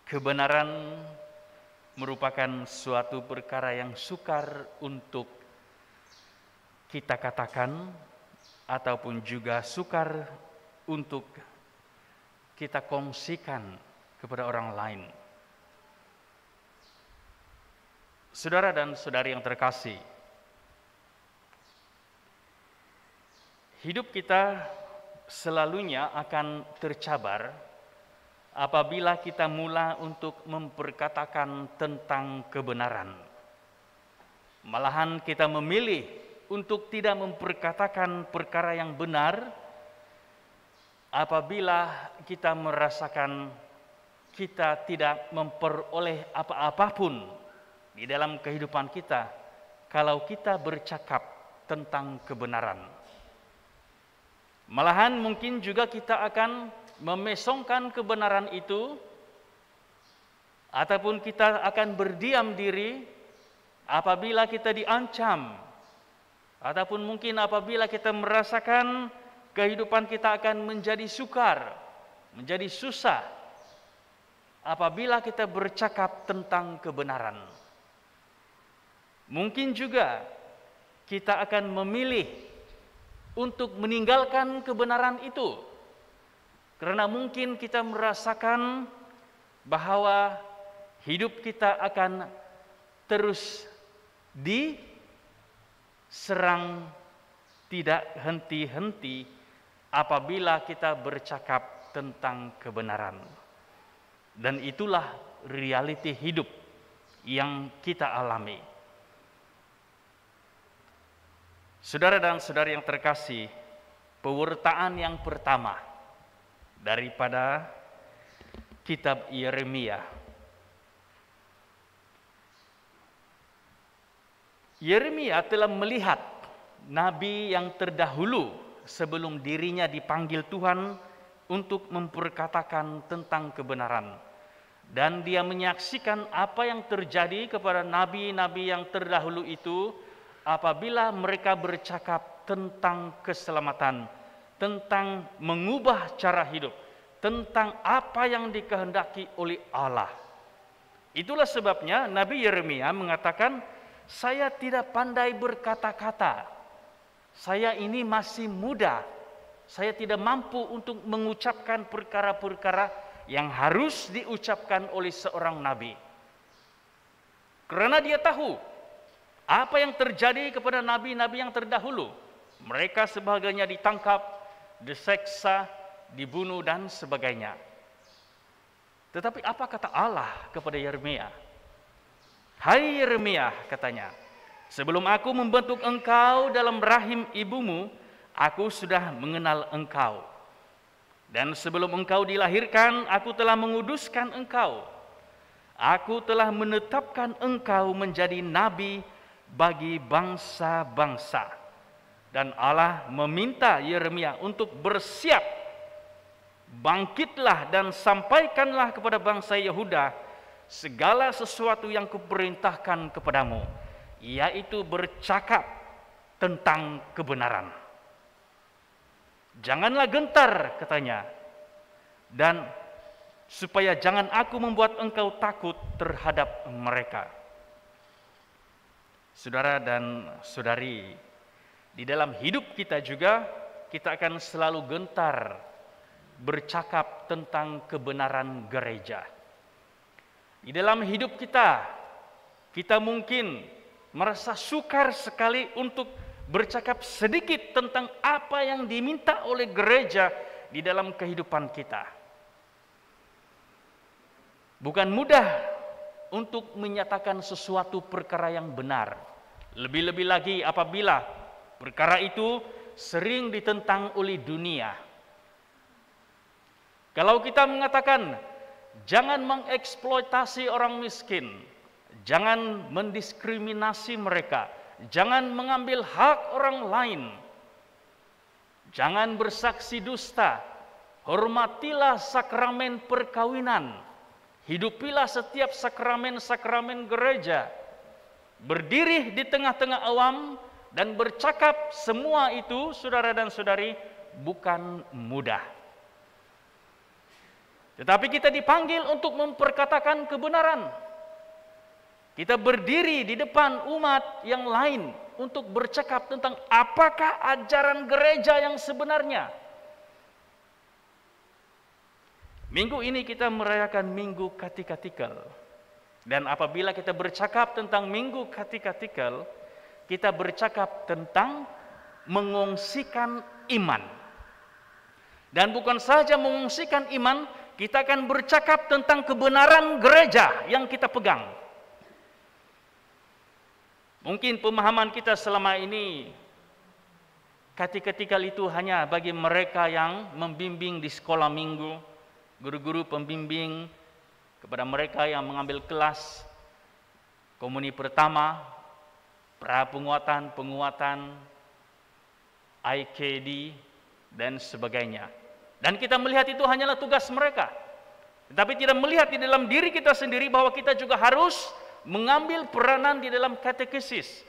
Kebenaran merupakan suatu perkara yang sukar untuk kita katakan ataupun juga sukar untuk kita kongsikan kepada orang lain. Saudara dan saudari yang terkasih, hidup kita selalunya akan tercabar apabila kita mula untuk memperkatakan tentang kebenaran. Malahan kita memilih untuk tidak memperkatakan perkara yang benar apabila kita merasakan kita tidak memperoleh apa-apapun di dalam kehidupan kita kalau kita bercakap tentang kebenaran. Malahan mungkin juga kita akan memesongkan kebenaran itu, ataupun kita akan berdiam diri apabila kita diancam, ataupun mungkin apabila kita merasakan kehidupan kita akan menjadi sukar, menjadi susah apabila kita bercakap tentang kebenaran. Mungkin juga kita akan memilih untuk meninggalkan kebenaran itu, karena mungkin kita merasakan bahwa hidup kita akan terus diserang tidak henti-henti apabila kita bercakap tentang kebenaran. Dan itulah realiti hidup yang kita alami. Saudara dan saudari yang terkasih, pewartaan yang pertama daripada kitab Yeremia. Yeremia telah melihat nabi yang terdahulu sebelum dirinya dipanggil Tuhan untuk memperkatakan tentang kebenaran. Dan dia menyaksikan apa yang terjadi kepada nabi-nabi yang terdahulu itu apabila mereka bercakap tentang keselamatan, tentang mengubah cara hidup, tentang apa yang dikehendaki oleh Allah. Itulah sebabnya Nabi Yeremia mengatakan, saya tidak pandai berkata-kata, saya ini masih muda, saya tidak mampu untuk mengucapkan perkara-perkara yang harus diucapkan oleh seorang nabi. Karena dia tahu apa yang terjadi kepada nabi-nabi yang terdahulu. Mereka sebagainya ditangkap, diseksa, dibunuh dan sebagainya. Tetapi apa kata Allah kepada Yeremia? Hai Yeremia, katanya, sebelum aku membentuk engkau dalam rahim ibumu, aku sudah mengenal engkau. Dan sebelum engkau dilahirkan, aku telah menguduskan engkau. Aku telah menetapkan engkau menjadi nabi bagi bangsa-bangsa. Dan Allah meminta Yeremia untuk bersiap, bangkitlah dan sampaikanlah kepada bangsa Yehuda segala sesuatu yang kuperintahkan kepadamu, yaitu bercakap tentang kebenaran. Janganlah gentar, katanya, dan supaya jangan aku membuat engkau takut terhadap mereka. Saudara dan saudari, di dalam hidup kita juga, kita akan selalu gentar bercakap tentang kebenaran gereja. Di dalam hidup kita, kita mungkin merasa sukar sekali untuk bercakap sedikit tentang apa yang diminta oleh gereja di dalam kehidupan kita. Bukan mudah untuk menyatakan sesuatu perkara yang benar. Lebih-lebih lagi apabila perkara itu sering ditentang oleh dunia. Kalau kita mengatakan, jangan mengeksploitasi orang miskin, jangan mendiskriminasi mereka, jangan mengambil hak orang lain, jangan bersaksi dusta, hormatilah sakramen perkawinan, hidupilah setiap sakramen-sakramen gereja, berdiri di tengah-tengah awam, dan bercakap semua itu, saudara dan saudari, bukan mudah. Tetapi kita dipanggil untuk memperkatakan kebenaran. Kita berdiri di depan umat yang lain untuk bercakap tentang apakah ajaran gereja yang sebenarnya. Minggu ini kita merayakan Minggu Katikatikal. Dan apabila kita bercakap tentang Minggu Katikatikal, kita bercakap tentang mengungsikan iman. Dan bukan saja mengungsikan iman, kita akan bercakap tentang kebenaran gereja yang kita pegang. Mungkin pemahaman kita selama ini, Katikatikal itu hanya bagi mereka yang membimbing di sekolah minggu, guru-guru pembimbing, kepada mereka yang mengambil kelas komuni pertama, pra-penguatan, IKD, dan sebagainya. Dan kita melihat itu hanyalah tugas mereka. Tetapi tidak melihat di dalam diri kita sendiri bahwa kita juga harus mengambil peranan di dalam katekesis.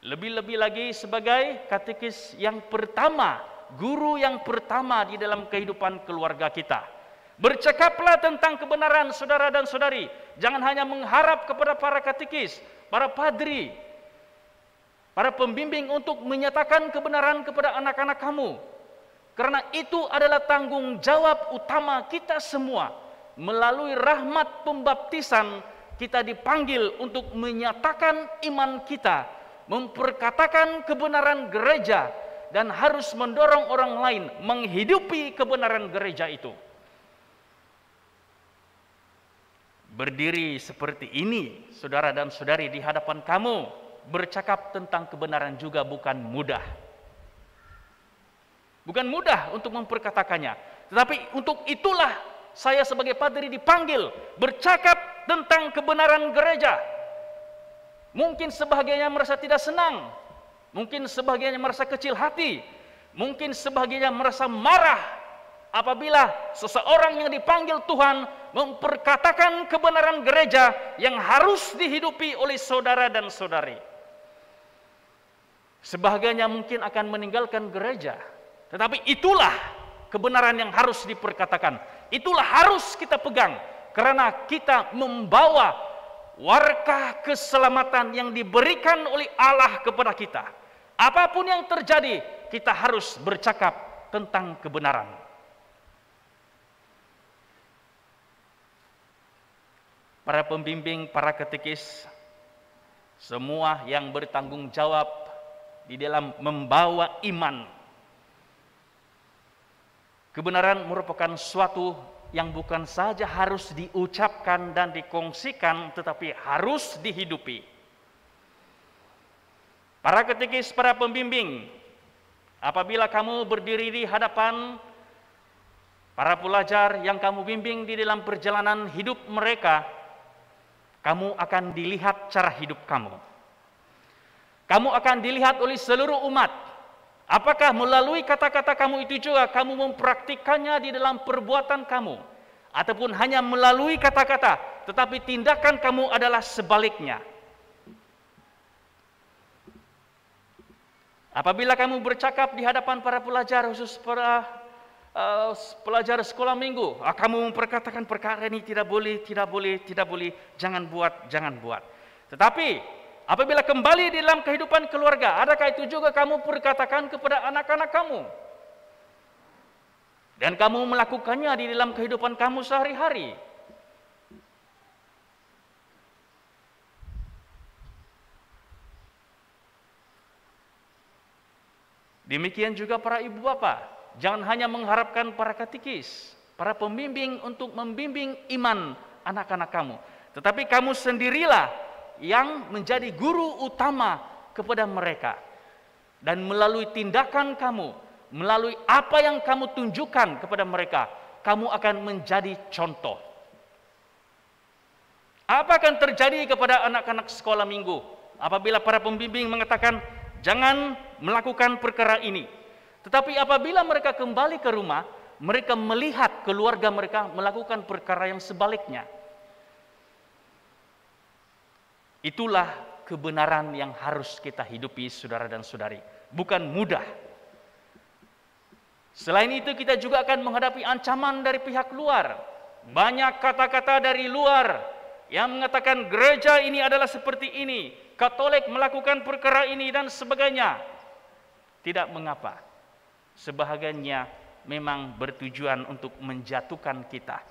Lebih-lebih lagi sebagai katekis yang pertama, guru yang pertama di dalam kehidupan keluarga kita. Bercakaplah tentang kebenaran, saudara dan saudari. Jangan hanya mengharap kepada para katekis, para padri, para pembimbing untuk menyatakan kebenaran kepada anak-anak kamu. Karena itu adalah tanggung jawab utama kita semua. Melalui rahmat pembaptisan, kita dipanggil untuk menyatakan iman kita, memperkatakan kebenaran gereja, dan harus mendorong orang lain menghidupi kebenaran gereja itu. Berdiri seperti ini, saudara dan saudari, di hadapan kamu, bercakap tentang kebenaran juga bukan mudah. Bukan mudah untuk memperkatakannya. Tetapi untuk itulah saya sebagai padri dipanggil bercakap tentang kebenaran gereja. Mungkin sebahagiannya merasa tidak senang, mungkin sebahagiannya merasa kecil hati, mungkin sebahagiannya merasa marah apabila seseorang yang dipanggil Tuhan memperkatakan kebenaran gereja yang harus dihidupi oleh saudara dan saudari. Sebahagiannya mungkin akan meninggalkan gereja, tetapi itulah kebenaran yang harus diperkatakan. Itulah harus kita pegang, karena kita membawa warkah keselamatan yang diberikan oleh Allah kepada kita. Apapun yang terjadi, kita harus bercakap tentang kebenaran. Para pembimbing, para katekis, semua yang bertanggung jawab di dalam membawa iman. Kebenaran merupakan suatu yang bukan saja harus diucapkan dan dikongsikan, tetapi harus dihidupi. Para katekis, para pembimbing, apabila kamu berdiri di hadapan para pelajar yang kamu bimbing di dalam perjalanan hidup mereka, kamu akan dilihat cara hidup kamu. Kamu akan dilihat oleh seluruh umat. Apakah melalui kata-kata kamu itu juga kamu mempraktikkannya di dalam perbuatan kamu, ataupun hanya melalui kata-kata, tetapi tindakan kamu adalah sebaliknya. Apabila kamu bercakap di hadapan para pelajar, khusus para pelajar sekolah minggu, kamu memperkatakan perkara ini tidak boleh, jangan buat. Tetapi apabila kembali di dalam kehidupan keluarga, adakah itu juga kamu perkatakan kepada anak-anak kamu? Dan kamu melakukannya di dalam kehidupan kamu sehari-hari. Demikian juga para ibu bapak. Jangan hanya mengharapkan para katekis, para pembimbing untuk membimbing iman anak-anak kamu. Tetapi kamu sendirilah yang menjadi guru utama kepada mereka. Dan melalui tindakan kamu, melalui apa yang kamu tunjukkan kepada mereka, kamu akan menjadi contoh. Apa akan terjadi kepada anak-anak sekolah minggu apabila para pembimbing mengatakan jangan melakukan perkara ini? Tetapi apabila mereka kembali ke rumah, mereka melihat keluarga mereka melakukan perkara yang sebaliknya. Itulah kebenaran yang harus kita hidupi, saudara dan saudari. Bukan mudah. Selain itu, kita juga akan menghadapi ancaman dari pihak luar. Banyak kata-kata dari luar yang mengatakan gereja ini adalah seperti ini, Katolik melakukan perkara ini dan sebagainya. Tidak mengapa. Sebahagiannya memang bertujuan untuk menjatuhkan kita.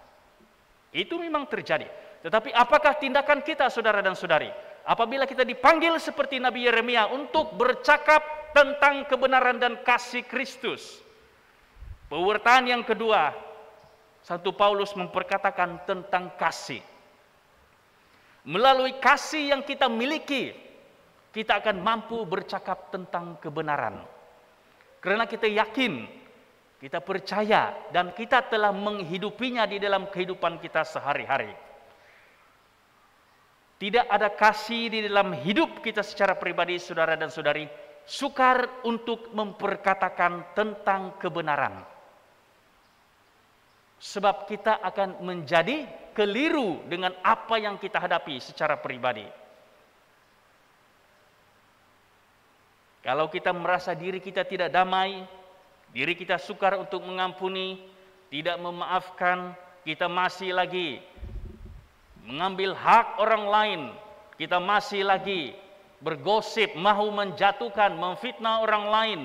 Itu memang terjadi. Tetapi apakah tindakan kita, saudara dan saudari, apabila kita dipanggil seperti Nabi Yeremia untuk bercakap tentang kebenaran dan kasih Kristus? Pewartaan yang kedua, Santo Paulus memperkatakan tentang kasih. Melalui kasih yang kita miliki, kita akan mampu bercakap tentang kebenaran. Karena kita yakin, kita percaya, dan kita telah menghidupinya di dalam kehidupan kita sehari-hari. Tidak ada kasih di dalam hidup kita secara pribadi, saudara dan saudari, sukar untuk memperkatakan tentang kebenaran. Sebab kita akan menjadi keliru dengan apa yang kita hadapi secara pribadi. Kalau kita merasa diri kita tidak damai, diri kita sukar untuk mengampuni, tidak memaafkan, kita masih lagi mengambil hak orang lain, kita masih lagi bergosip, mahu menjatuhkan, memfitnah orang lain.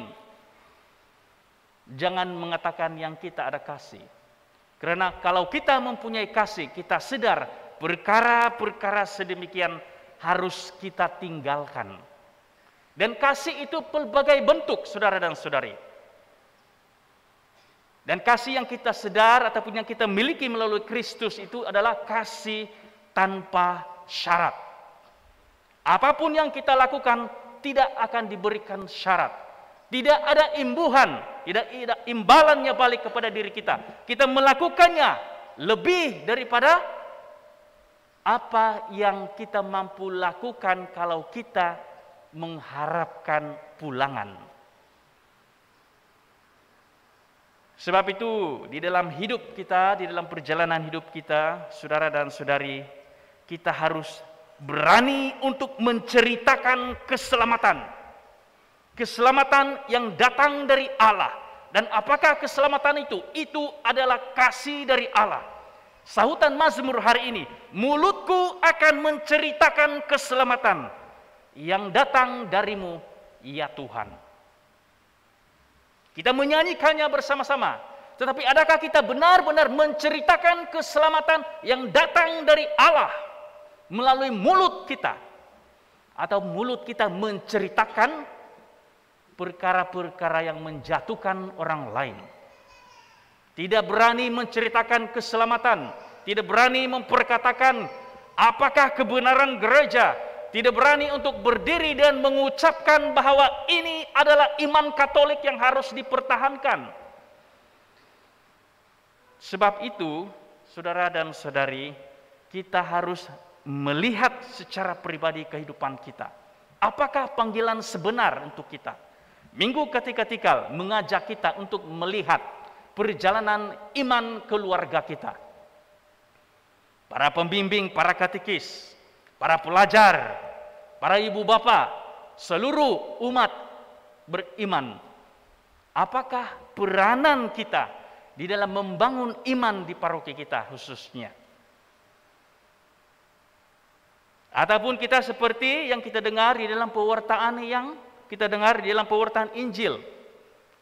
Jangan mengatakan yang kita ada kasih. Karena kalau kita mempunyai kasih, kita sadar perkara-perkara sedemikian harus kita tinggalkan. Dan kasih itu pelbagai bentuk, saudara dan saudari. Dan kasih yang kita sadar ataupun yang kita miliki melalui Kristus itu adalah kasih tanpa syarat. Apapun yang kita lakukan tidak akan diberikan syarat. Tidak ada imbuhan, tidak ada imbalannya balik kepada diri kita. Kita melakukannya lebih daripada apa yang kita mampu lakukan kalau kita mengharapkan pulangan. Sebab itu di dalam hidup kita, di dalam perjalanan hidup kita, saudara dan saudari, kita harus berani untuk menceritakan keselamatan. Keselamatan yang datang dari Allah. Dan apakah keselamatan itu? Itu adalah kasih dari Allah. Sahutan Mazmur hari ini, mulutku akan menceritakan keselamatan yang datang darimu, ya Tuhan. Kita menyanyikannya bersama-sama. Tetapi adakah kita benar-benar menceritakan keselamatan yang datang dari Allah melalui mulut kita? Atau mulut kita menceritakan perkara-perkara yang menjatuhkan orang lain? Tidak berani menceritakan keselamatan, tidak berani memperkatakan apakah kebenaran gereja, tidak berani untuk berdiri dan mengucapkan bahwa ini adalah iman Katolik yang harus dipertahankan. Sebab itu, saudara dan saudari, kita harus melihat secara pribadi kehidupan kita. Apakah panggilan sebenar untuk kita? Minggu ketika mengajak kita untuk melihat perjalanan iman keluarga kita. Para pembimbing, para katekis, para pelajar, para ibu bapa, seluruh umat beriman. Apakah peranan kita di dalam membangun iman di paroki kita khususnya? Ataupun kita seperti yang kita dengar di dalam pewartaan di dalam pewartaan Injil.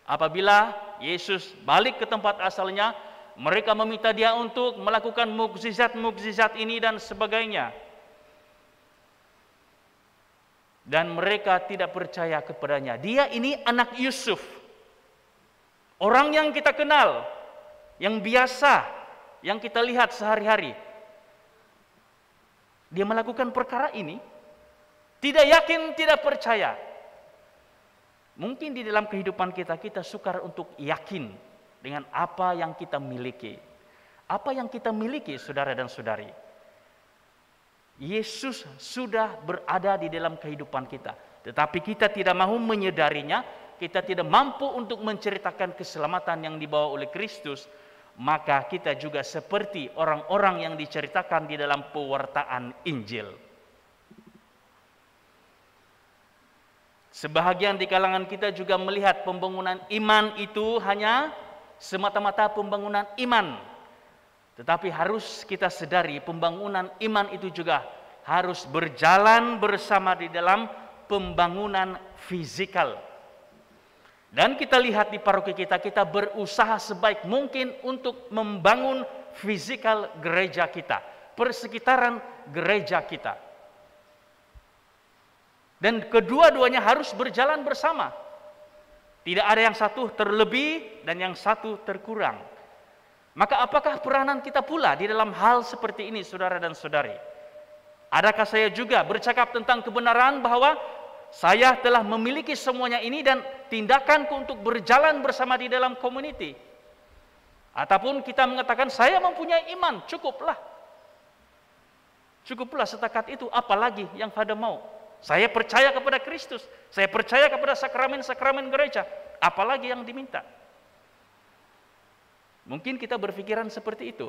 Apabila Yesus balik ke tempat asalnya, mereka meminta dia untuk melakukan mukjizat-mukjizat ini dan sebagainya. Dan mereka tidak percaya kepadanya. Dia ini anak Yusuf. Orang yang kita kenal, yang biasa, yang kita lihat sehari-hari. Dia melakukan perkara ini, tidak yakin, tidak percaya. Mungkin di dalam kehidupan kita sukar untuk yakin dengan apa yang kita miliki. Apa yang kita miliki, saudara dan saudari? Yesus sudah berada di dalam kehidupan kita. Tetapi kita tidak mau menyadarinya, kita tidak mampu untuk menceritakan keselamatan yang dibawa oleh Kristus, maka kita juga seperti orang-orang yang diceritakan di dalam pewartaan Injil. Sebahagian di kalangan kita juga melihat pembangunan iman itu hanya semata-mata pembangunan iman. Tetapi harus kita sadari pembangunan iman itu juga harus berjalan bersama di dalam pembangunan fisikal. Dan kita lihat di paroki kita, kita berusaha sebaik mungkin untuk membangun fisikal gereja kita, persekitaran gereja kita. Dan kedua-duanya harus berjalan bersama. Tidak ada yang satu terlebih dan yang satu terkurang. Maka apakah peranan kita pula di dalam hal seperti ini, saudara dan saudari? Adakah saya juga bercakap tentang kebenaran bahwa saya telah memiliki semuanya ini dan tindakanku untuk berjalan bersama di dalam community? Ataupun kita mengatakan saya mempunyai iman, cukuplah. Cukuplah setakat itu, apalagi yang Father mau. Saya percaya kepada Kristus, saya percaya kepada sakramen-sakramen gereja, apalagi yang diminta. Mungkin kita berpikiran seperti itu,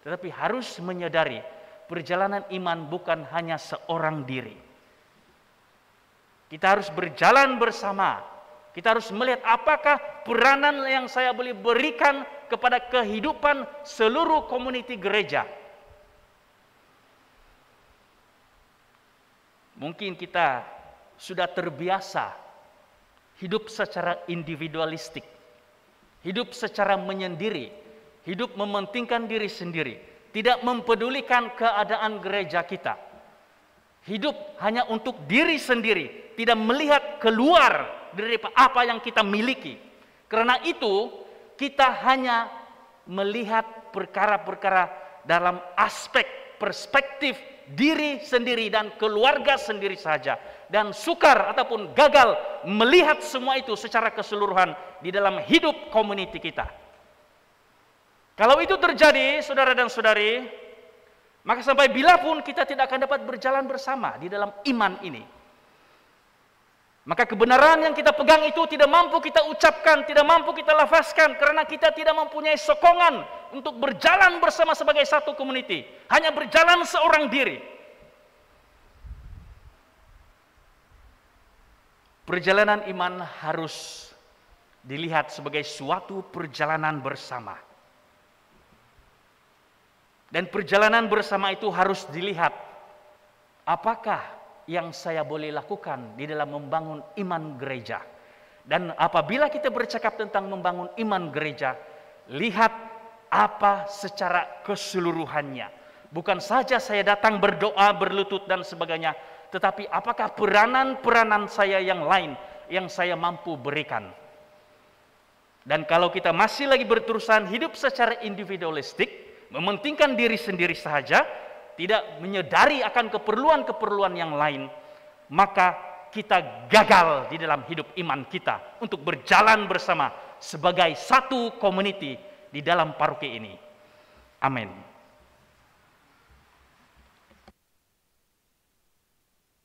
tetapi harus menyadari perjalanan iman bukan hanya seorang diri. Kita harus berjalan bersama. Kita harus melihat apakah peranan yang saya boleh berikan kepada kehidupan seluruh komuniti gereja. Mungkin kita sudah terbiasa hidup secara individualistik, hidup secara menyendiri, hidup mementingkan diri sendiri, tidak mempedulikan keadaan gereja kita. Hidup hanya untuk diri sendiri, tidak melihat keluar dari apa yang kita miliki. Karena itu, kita hanya melihat perkara-perkara dalam aspek perspektif diri sendiri dan keluarga sendiri saja, dan sukar ataupun gagal melihat semua itu secara keseluruhan di dalam hidup komuniti kita. Kalau itu terjadi, saudara dan saudari, maka sampai bila pun kita tidak akan dapat berjalan bersama di dalam iman ini. Maka kebenaran yang kita pegang itu tidak mampu kita ucapkan, tidak mampu kita lafazkan, karena kita tidak mempunyai sokongan untuk berjalan bersama sebagai satu community. Hanya berjalan seorang diri. Perjalanan iman harus dilihat sebagai suatu perjalanan bersama. Dan perjalanan bersama itu harus dilihat apakah yang saya boleh lakukan di dalam membangun iman gereja. Dan apabila kita bercakap tentang membangun iman gereja, lihat apa secara keseluruhannya. Bukan saja saya datang berdoa, berlutut dan sebagainya, tetapi apakah peranan-peranan saya yang lain yang saya mampu berikan. Dan kalau kita masih lagi berterusan hidup secara individualistik, mementingkan diri sendiri saja, tidak menyadari akan keperluan-keperluan yang lain, maka kita gagal di dalam hidup iman kita untuk berjalan bersama sebagai satu community di dalam paroki ini. Amin.